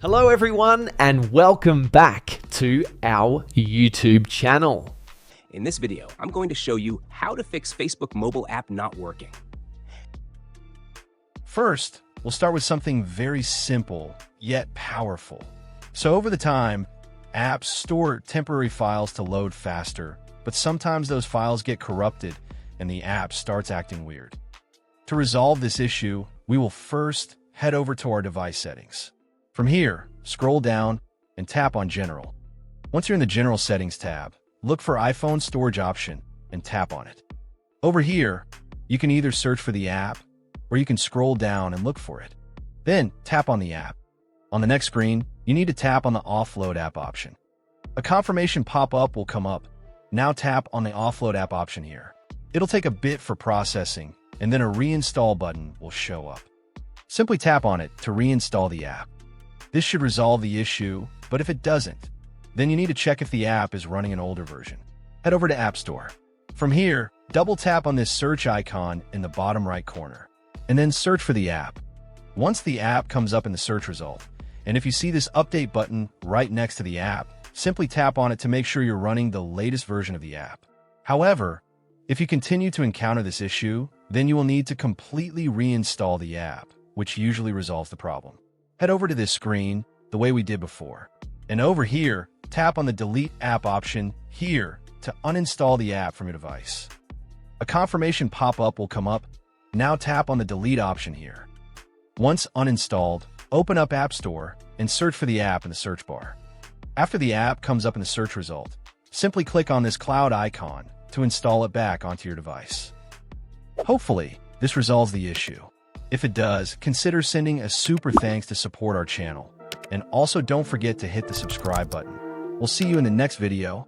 Hello everyone and welcome back to our YouTube channel. In this video, I'm going to show you how to fix Facebook mobile app not working. First, we'll start with something very simple, yet powerful. So over the time, apps store temporary files to load faster, but sometimes those files get corrupted and the app starts acting weird. To resolve this issue, we will first head over to our device settings. From here, scroll down and tap on General. Once you're in the General Settings tab, look for iPhone Storage option and tap on it. Over here, you can either search for the app or you can scroll down and look for it. Then tap on the app. On the next screen, you need to tap on the Offload app option. A confirmation pop-up will come up. Now tap on the Offload app option here. It'll take a bit for processing, and then a reinstall button will show up. Simply tap on it to reinstall the app. This should resolve the issue, but if it doesn't, then you need to check if the app is running an older version. Head over to App Store. From here, double tap on this search icon in the bottom right corner, and then search for the app. Once the app comes up in the search result, and if you see this update button right next to the app, simply tap on it to make sure you're running the latest version of the app. However, if you continue to encounter this issue, then you will need to completely reinstall the app, which usually resolves the problem. Head over to this screen the way we did before. And over here, tap on the Delete App option here to uninstall the app from your device. A confirmation pop-up will come up. Now tap on the Delete option here. Once uninstalled, open up App Store and search for the app in the search bar. After the app comes up in the search result, simply click on this cloud icon to install it back onto your device. Hopefully, this resolves the issue. If it does, consider sending a super thanks to support our channel. And also don't forget to hit the subscribe button. We'll see you in the next video.